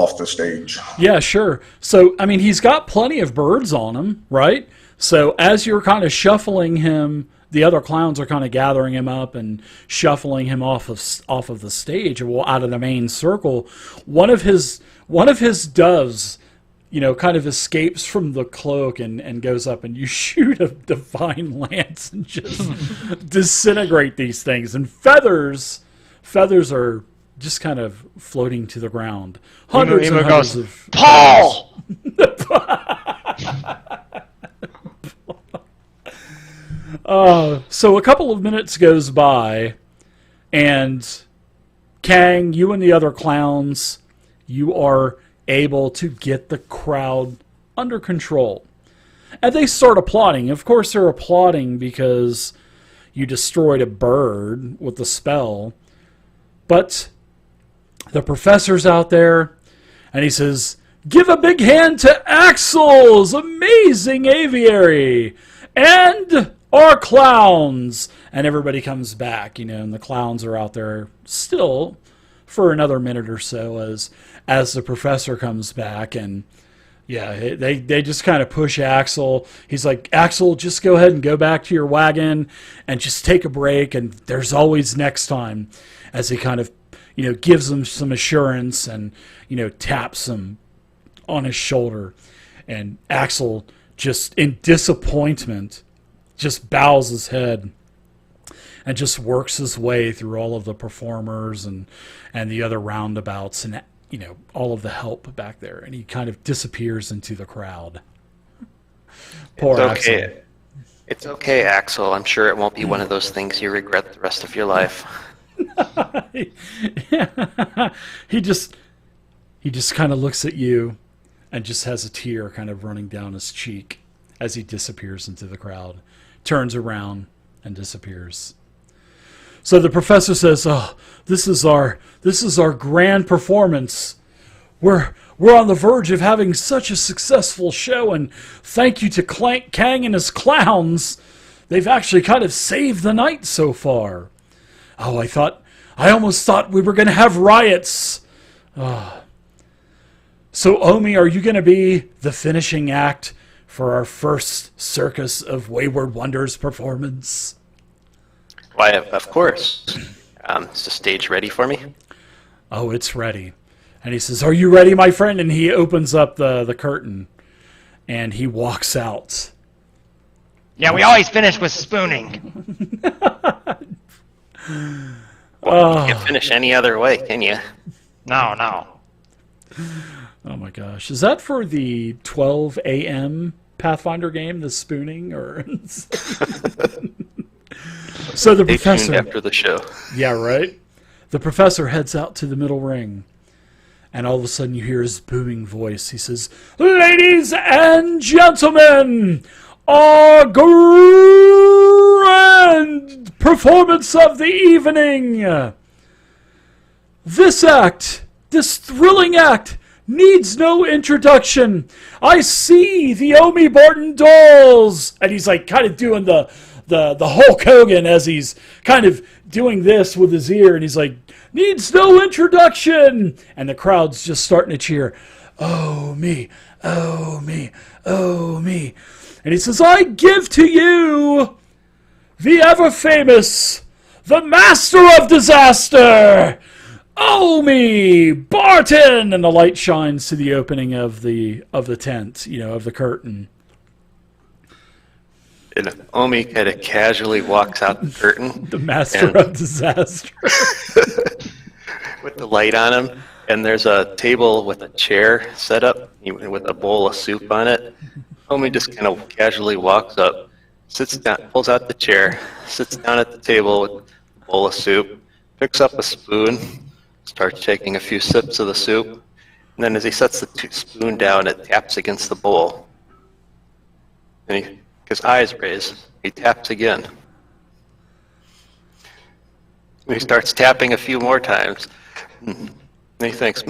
off the stage. Yeah, sure. So, I mean, he's got plenty of birds on him, right? So as you're kind of shuffling him, the other clowns are kind of gathering him up and shuffling him off of the stage, or out of the main circle. One of his doves, kind of escapes from the cloak and goes up, and you shoot a divine lance and just disintegrate these things. And feathers are just kind of floating to the ground. Hundreds and hundreds of Paul! So a couple of minutes goes by, and Kang, you and the other clowns, you are able to get the crowd under control. And they start applauding. Of course, they're applauding because you destroyed a bird with the spell. But the professor's out there, and he says, "Give a big hand to Axel's amazing aviary and our clowns." And everybody comes back, and the clowns are out there still for another minute or so as the professor comes back. And yeah, they just kind of push Axel. He's like, "Axel, just go ahead and go back to your wagon and just take a break, and there's always next time," as he kind of gives him some assurance and taps him on his shoulder. And Axel, just in disappointment, just bows his head and just works his way through all of the performers and the other roundabouts and all of the help back there, and he kind of disappears into the crowd. Poor Axel. It's okay, Axel. I'm sure it won't be one of those things you regret the rest of your life. He just kind of looks at you and just has a tear kind of running down his cheek as he disappears into the crowd, turns around and disappears. So the professor says, "Oh, this is our grand performance. We're on the verge of having such a successful show, and thank you to Kang and his clowns. They've actually kind of saved the night so far. Oh, I almost thought we were going to have riots. So, Omi, are you going to be the finishing act for our first Circus of Wayward Wonders performance?" Why, of course. Is the stage ready for me? "Oh, it's ready." And he says, "Are you ready, my friend?" And he opens up the curtain, and he walks out. Yeah, we always finish with spooning. Well, you can't finish any other way, can you? No. Oh my gosh. Is that for the 12 a.m. Pathfinder game, the spooning? Or So the Stay professor... tuned after the show. Yeah, right? The professor heads out to the middle ring, and all of a sudden you hear his booming voice. He says, "Ladies and gentlemen, our grand performance of the evening. This thrilling act, needs no introduction. I see the Omi Barton dolls." And he's like kind of doing the Hulk Hogan as he's kind of doing this with his ear, and he's like, "Needs no introduction." And the crowd's just starting to cheer, "Oh me, oh me, oh me." And he says, "I give to you the ever-famous, the master of disaster, Omi Barton." And the light shines to the opening of the tent, of the curtain. And Omi kind of casually walks out the curtain. The master of disaster. With the light on him, and there's a table with a chair set up with a bowl of soup on it. Omi just kind of casually walks up, sits down, pulls out the chair, sits down at the table with a bowl of soup, picks up a spoon, starts taking a few sips of the soup, and then as he sets the spoon down, it taps against the bowl. And his eyes raise. He taps again. And he starts tapping a few more times. And he thinks,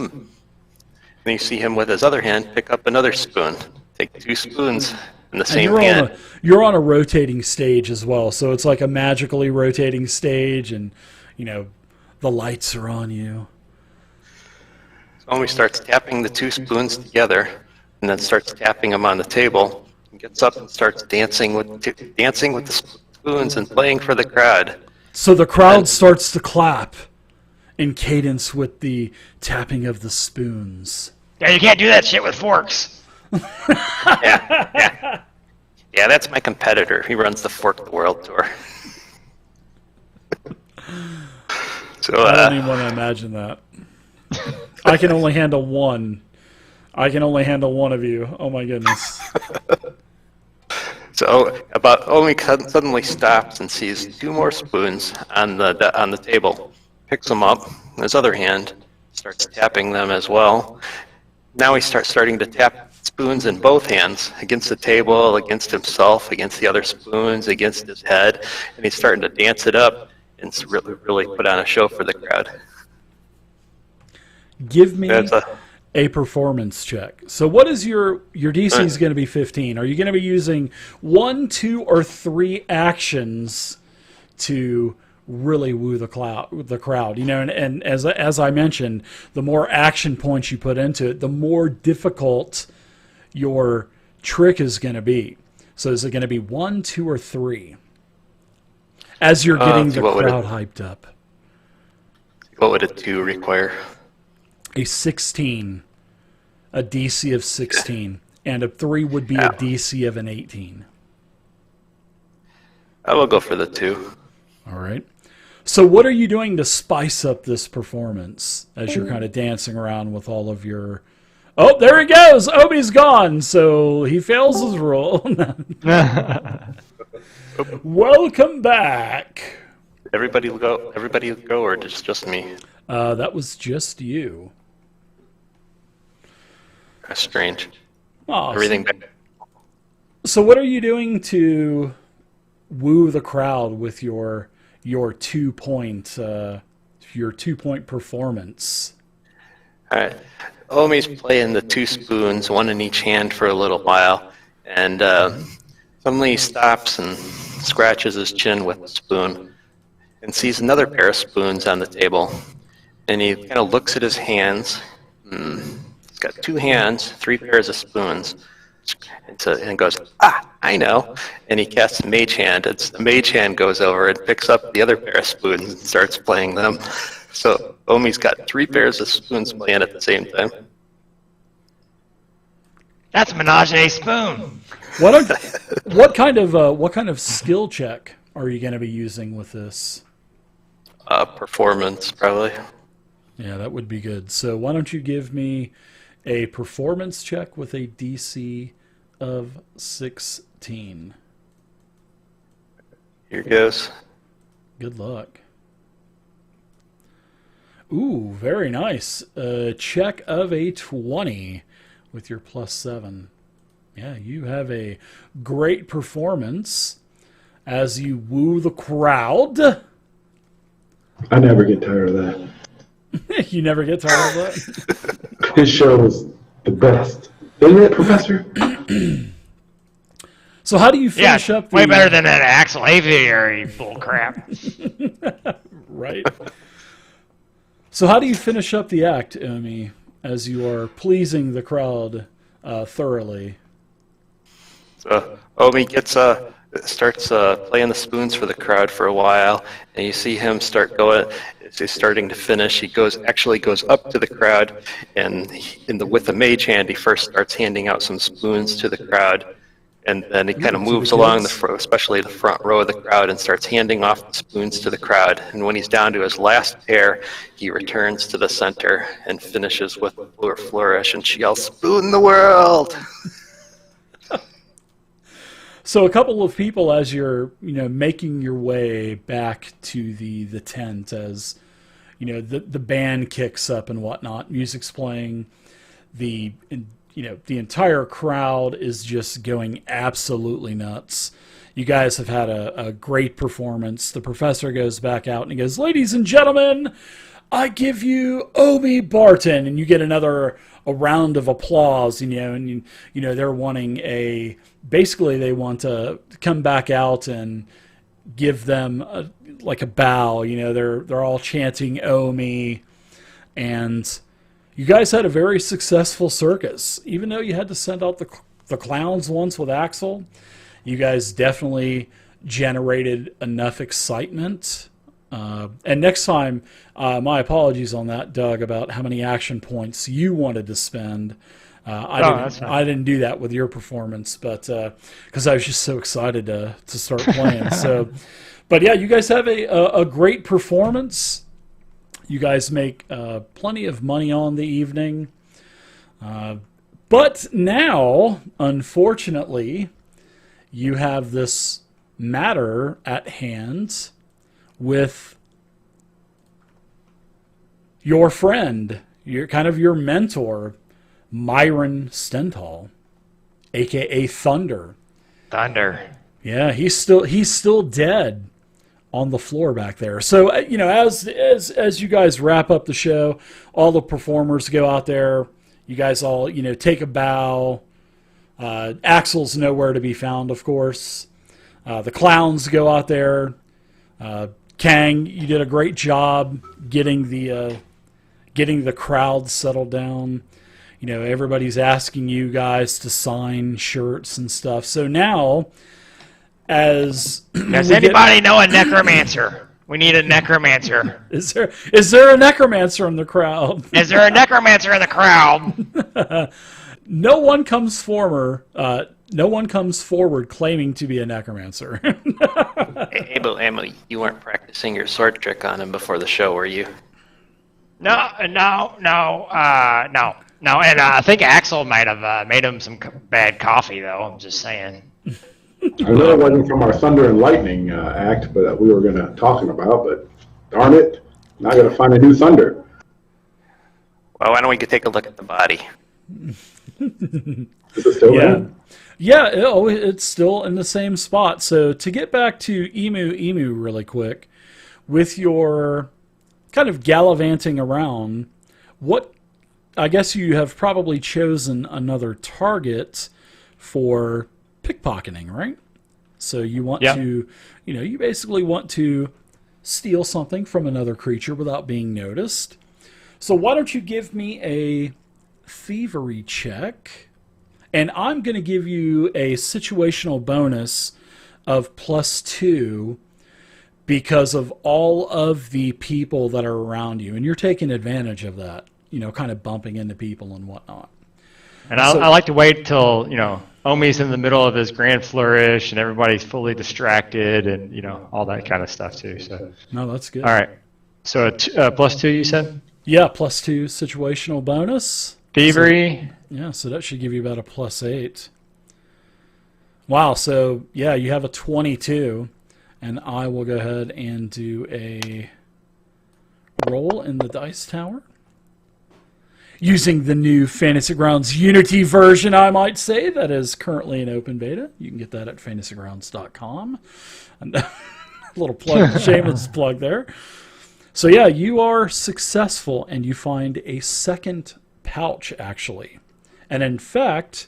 Then you see him with his other hand pick up another spoon. Take 2 spoons in the same hand. You're on a rotating stage as well, so it's like a magically rotating stage, and the lights are on you. Omi starts tapping the two spoons together, and then starts tapping them on the table. And gets up and starts dancing with the spoons and playing for the crowd. So the crowd starts to clap in cadence with the tapping of the spoons. Yeah, you can't do that shit with forks. Yeah, that's my competitor. He runs the Fork the World tour. So I don't even want to imagine that. I can only handle one. I can only handle one of you. Oh my goodness. So Omi suddenly stops and sees two more spoons on the table. Picks them up in his other hand, starts tapping them as well. Now he starting to tap spoons in both hands, against the table, against himself, against the other spoons, against his head, and he's starting to dance it up and really put on a show for the crowd. Give me a performance check. So what is your DC is going to be 15. Are you going to be using 1, 2, or 3 actions to really woo the crowd? You know, and as I mentioned, the more action points you put into it, the more difficult your trick is going to be. So is it going to be 1, 2, or 3? As you're getting the crowd hyped up. What would a 2 require? A 16. A DC of 16. And a 3 would be a DC of an 18. I will go for the 2. All right. So what are you doing to spice up this performance as you're kind of dancing around with all of your... Oh, there he goes! Obi's gone, so he fails his role. Welcome back. Everybody go, or just me? That was just you. That's strange. Oh, Everything back. So what are you doing to woo the crowd with your 2-point performance? All right. Omi's playing the 2 spoons, one in each hand for a little while, and suddenly he stops and scratches his chin with the spoon and sees another pair of spoons on the table. And he kind of looks at his hands. He's got 2 hands, 3 pairs of spoons. And goes, I know. And he casts a mage hand. The mage hand goes over and picks up the other pair of spoons and starts playing them. So Omi's got 3 pairs of spoons playing at the same time. That's menage a spoon. What kind of skill check are you going to be using with this? Performance, probably. Yeah, that would be good. So why don't you give me a performance check with a DC of 16. Here goes. Good luck. Ooh, very nice. Check of a 20 with your +7. Yeah, you have a great performance as you woo the crowd. I never get tired of that. You never get tired of that? His show is the best. Isn't it, Professor? So how do you finish up the... way better than that Axel Aviary bullcrap. Right. So how do you finish up the act, Omi, as you are pleasing the crowd thoroughly? So Omi starts playing the spoons for the crowd for a while, and you see him start going. As he's starting to finish, he actually goes up to the crowd, and with the mage hand, he first starts handing out some spoons to the crowd, and then he kind of moves along especially the front row of the crowd, and starts handing off the spoons to the crowd. And when he's down to his last pair, he returns to the center and finishes with a flourish, and she yells, "Spoon the world!" So a couple of people, as you're making your way back to the tent, as the band kicks up and whatnot, music's playing, the entire crowd is just going absolutely nuts. You guys have had a great performance. The professor goes back out and he goes, "Ladies and gentlemen, I give you Omi Barton," and you get a round of applause. And they're wanting basically they want to come back out and give them a bow. They're all chanting Omi, and you guys had a very successful circus. Even though you had to send out the clowns once with Axel, you guys definitely generated enough excitement. And next time, my apologies on that, Doug, about how many action points you wanted to spend. I didn't do that with your performance, but because I was just so excited to start playing. So, but yeah, you guys have a great performance. You guys make plenty of money on the evening. But now, unfortunately, you have this matter at hand with your friend, your mentor, Myron Stenthal, aka Thunder. Thunder. Yeah, he's still dead on the floor back there. So as you guys wrap up the show, all the performers go out there. You guys all take a bow. Axel's nowhere to be found, of course. The clowns go out there. Kang, you did a great job getting the crowd settled down. Everybody's asking you guys to sign shirts and stuff. So now, does anybody know a necromancer? We need a necromancer. Is there a necromancer in the crowd? Is there a necromancer in the crowd? No one comes forward claiming to be a necromancer. Abel, you weren't practicing your sword trick on him before the show, were you? No. And I think Axel might have made him some bad coffee, though. I'm just saying. I know it wasn't from our Thunder and Lightning act, but we were going to talking about. But darn it, not going to find a new Thunder. Well, why don't we take a look at the body? Is it still in? Yeah, it's still in the same spot. So to get back to Emu really quick, with your kind of gallivanting around, I guess you have probably chosen another target for pickpocketing, right? So you want to, you basically want to steal something from another creature without being noticed. So why don't you give me a thievery check, and I'm going to give you a situational bonus of +2 because of all of the people that are around you, and you're taking advantage of that, kind of bumping into people and whatnot. And I like to wait till, Omi's in the middle of his grand flourish and everybody's fully distracted and, all that kind of stuff too. So no, that's good. All right. So +2, you said? Yeah, +2 situational bonus. Thievery. So that should give you about a +8. Wow, so yeah, you have a 22, and I will go ahead and do a roll in the dice tower. Using the new Fantasy Grounds Unity version, I might say, that is currently in open beta. You can get that at fantasygrounds.com. And a little plug, shameless plug there. So yeah, you are successful, and you find a second pouch, actually. And in fact,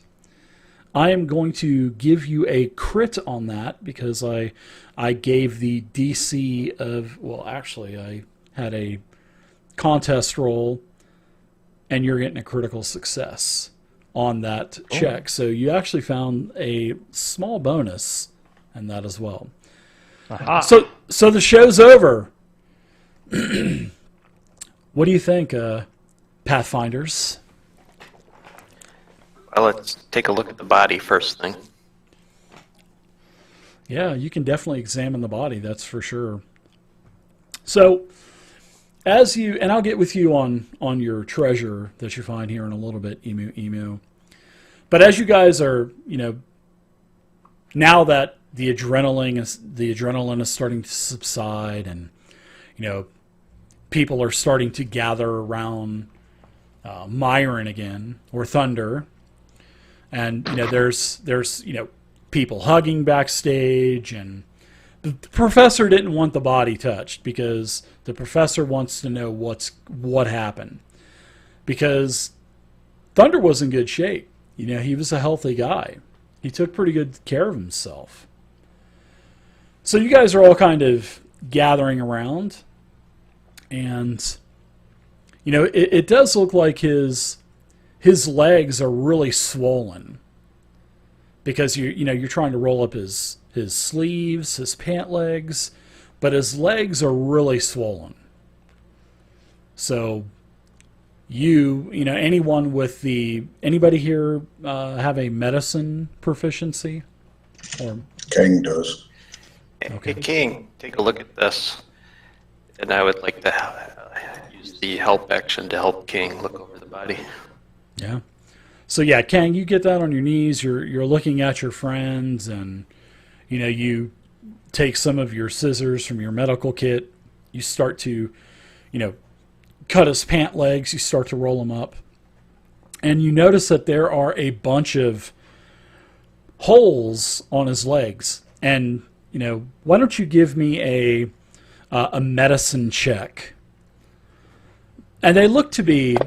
I am going to give you a crit on that because I gave the DC of, well, actually, I had a contest roll, and you're getting a critical success on that check. So you actually found a small bonus in that as well. Aha. So the show's over. What do you think, Pathfinders? Well, let's take a look at the body first thing. Yeah, you can definitely examine the body, that's for sure. So, and I'll get with you on your treasure that you find here in a little bit, Emu. But as you guys are, now that the adrenaline is starting to subside, and people are starting to gather around Myron again, or Thunder, and there's people hugging backstage, and the professor didn't want the body touched because the professor wants to know what happened, because Thunder was in good shape. He was a healthy guy. He took pretty good care of himself. So you guys are all kind of gathering around, and it does look like his legs are really swollen because you're trying to roll up his sleeves, his pant legs, but his legs are really swollen. So anybody here have a medicine proficiency? Or King does. Okay. Hey, King, take a look at this. And I would like to use the help action to help King look over the body. Yeah. So yeah, Kang, you get down on your knees. You're looking at your friends, and you take some of your scissors from your medical kit. You start to, cut his pant legs. You start to roll them up, and you notice that there are a bunch of holes on his legs. And why don't you give me a medicine check? And they look to be,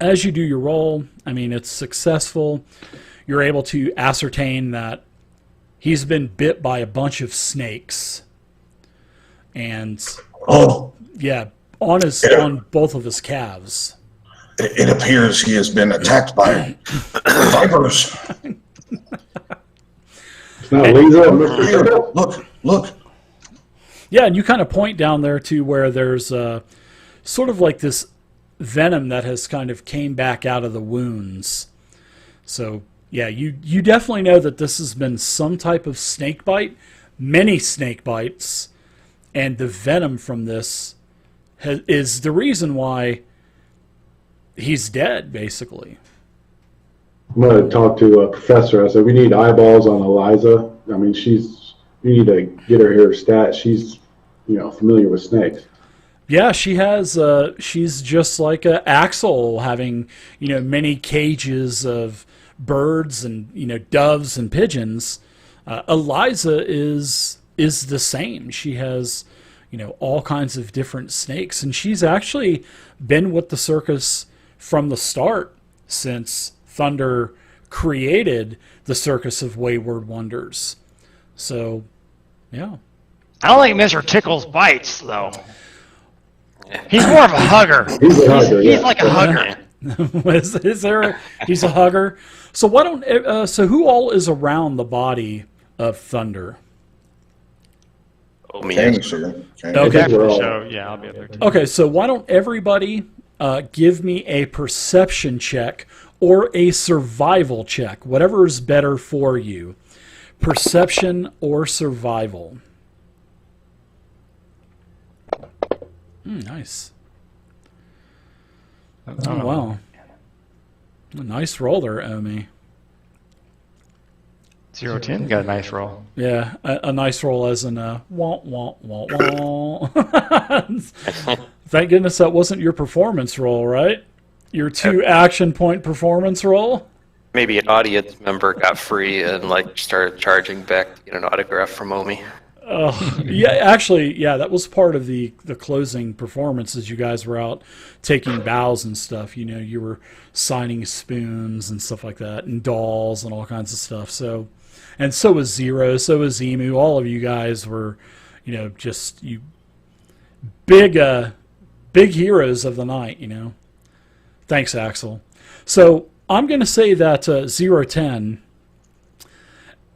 as you do your roll, it's successful. You're able to ascertain that he's been bit by a bunch of snakes. And yeah, on both of his calves. It appears he has been attacked by vipers. It's not Lisa, Mr. Turtle. Look. Yeah, and you kind of point down there to where there's sort of like this venom that has kind of came back out of the wounds. So yeah, you definitely know that this has been some type of snake bite, many snake bites, and the venom from this is the reason why he's dead, basically. I'm going to talk to a professor. I said, we need eyeballs on Eliza. We need to get her here stat. She's, familiar with snakes. Yeah, she has. She's just like Axel, having many cages of birds and doves and pigeons. Eliza is the same. She has all kinds of different snakes, and she's actually been with the circus from the start since Thunder created the Circus of Wayward Wonders. So, yeah. I don't think Mr. Tickles bites, though. He's more of a hugger. He's a hugger, He's like a hugger. He's a hugger. So why don't? So who all is around the body of Thunder? Oh, me. King, sir. King. Okay. After the show, yeah, I'll be up there too. Okay, so why don't everybody give me a perception check or a survival check, whatever is better for you. Perception or survival. Nice. Oh, wow. A nice roll there, Omi. 0-10 got a nice roll. Yeah, a nice roll as in a wah, wah, wah, wah. Thank goodness that wasn't your performance roll, right? Your 2 action point performance roll? Maybe an audience member got free and started charging back to get an autograph from Omi. Yeah, actually, yeah, that was part of the closing performances. You guys were out taking bows and stuff. You were signing spoons and stuff like that, and dolls and all kinds of stuff. So, and so was Zero, so was Emu. All of you guys were, just big heroes of the night. Thanks, Axel. So I'm going to say that 0-10.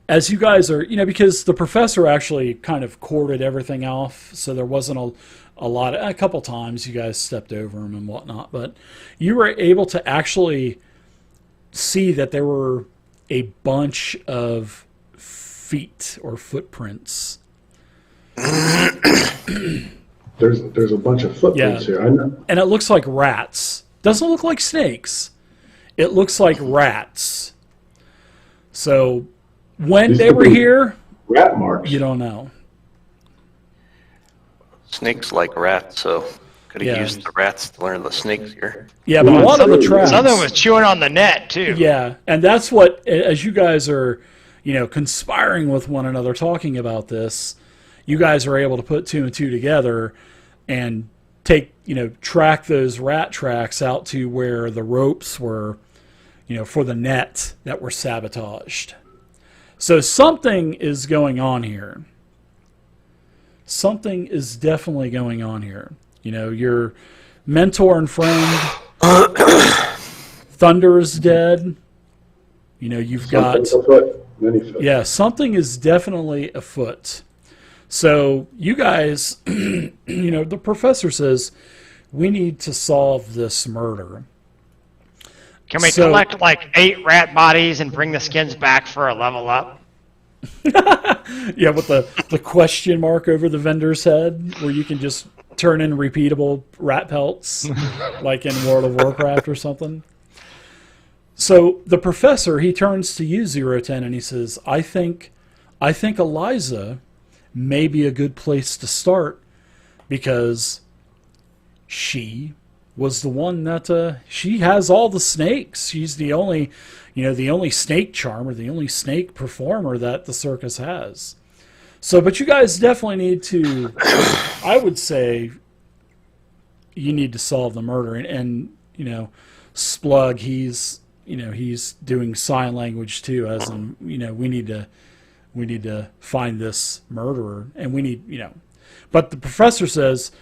As you guys are, because the professor actually kind of corded everything off, so there wasn't a couple times you guys stepped over him and whatnot, but you were able to actually see that there were a bunch of feet or footprints. There's a bunch of footprints here. I know. And it looks like rats. Doesn't look like snakes. It looks like rats. So when they were here, rat marks. you don't know. Snakes like rats, so could have used the rats to learn the snakes here. Yeah, but a lot of the traps. Something was chewing on the net too. Yeah, and that's what, as you guys are, conspiring with one another, talking about this, you guys are able to put 2 and 2 together and track those rat tracks out to where the ropes were, for the net that were sabotaged. So something is going on here. Something is definitely going on here. mentor and friend. Thunder is dead. You know, you've got... Something's afoot. Many foot. Yeah, something is definitely afoot. So you guys, you know, the professor says, we need to solve this murder. Can we collect like 8 rat bodies and bring the skins back for a level up? Yeah, with the question mark over the vendor's head, where you can just turn in repeatable rat pelts, like in World of Warcraft or something. So the professor, he turns to you, 010, and he says, I think Eliza may be a good place to start, because she was the one that she has all the snakes. She's the only, you know, the only snake charmer, the only snake performer that the circus has. So, but you guys definitely need to, I would say, you need to solve the murder. And you know, Splug, he's doing sign language too, as in, you know, we need to find this murderer, and we need, you know. But the professor says,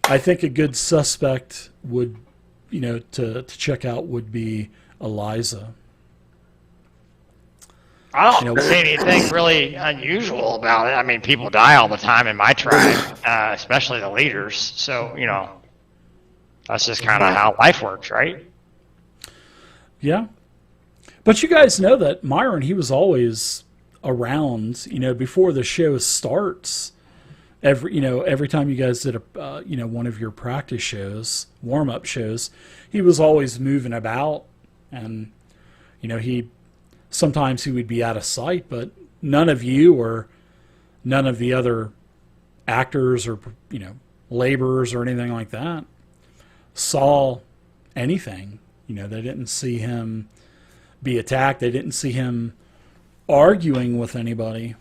I think a good suspect would, you know, to check out would be Eliza. I don't see anything really unusual about it. I mean, people die all the time in my tribe, especially the leaders. So, you know, that's just kind of how life works, right? Yeah. But you guys know that Myron, he was always around, you know, before the show starts. Every time you guys did a, you know, one of your practice shows, warm-up shows, he was always moving about, and, you know, sometimes he would be out of sight, but none of you or none of the other actors or, you know, laborers or anything like that saw anything. You know, they didn't see him be attacked. They didn't see him arguing with anybody.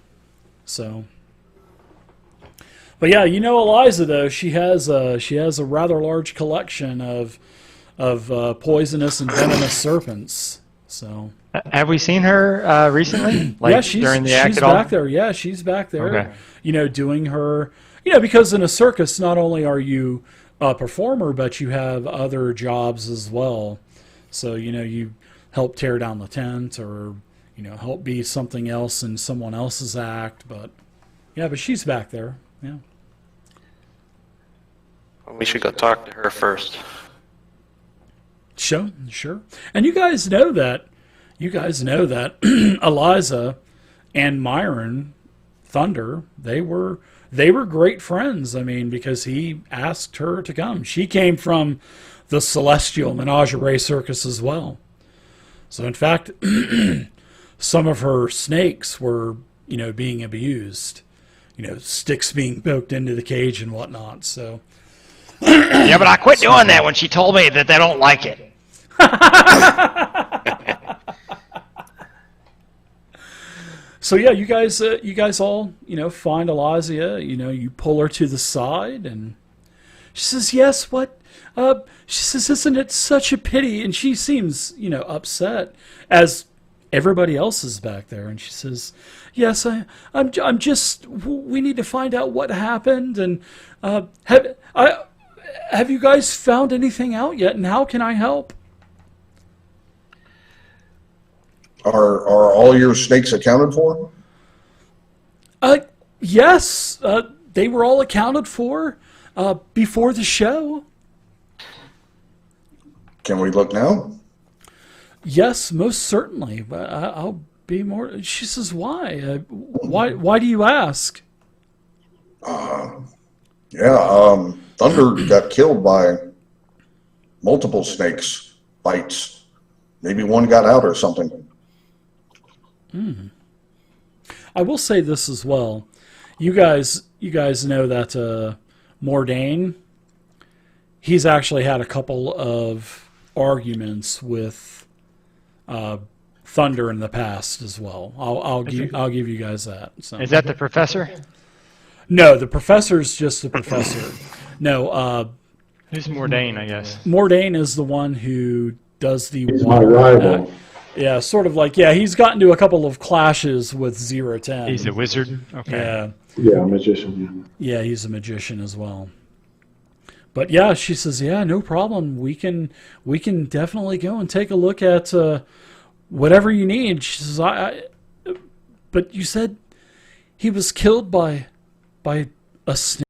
So, but yeah, you know, Eliza, though, she has a rather large collection of poisonous and venomous serpents. So, have we seen her recently? Like, yeah, she's back there. Yeah, she's back there. Okay. You know, doing her. You know, because in a circus, not only are you a performer, but you have other jobs as well. So, you know, you help tear down the tent, or, you know, help be something else in someone else's act. But yeah, but she's back there. Yeah. We should go talk to her first. Sure. And you guys know that Eliza and Myron Thunder, they were great friends. I mean, because he asked her to come. She came from the Celestial Menagerie Circus as well. So in fact, some of her snakes were, you know, being abused. You know, sticks being poked into the cage and whatnot. So yeah, but I quit doing that when she told me that they don't like it. So yeah, you guys all, you know, find Eliza. You know, you pull her to the side, and she says, "Yes, what?" She says, "Isn't it such a pity?" And she seems, you know, upset, as everybody else is back there. And she says, "Yes, I'm just. We need to find out what happened, and have you guys found anything out yet? And how can I help?" Are all your snakes accounted for? Yes, they were all accounted for before the show. Can we look now? Yes, most certainly. But I'll be more. She says, "Why? Why do you ask?" Thunder got killed by multiple snakes bites. Maybe one got out or something. I will say this as well. You guys know that Mordain, he's actually had a couple of arguments with Thunder in the past as well. I'll give you guys that. So. Is that the professor? No, the professor's just the professor. No, who's Mordain, I guess? Mordain is the one who does the He's my rival. Yeah, sort of like, yeah, he's gotten to a couple of clashes with 010. He's a wizard? Okay. Yeah. Yeah, magician. Yeah, he's a magician as well. But yeah, she says, yeah, no problem. We can definitely go and take a look at whatever you need. She says, but you said he was killed by a snake.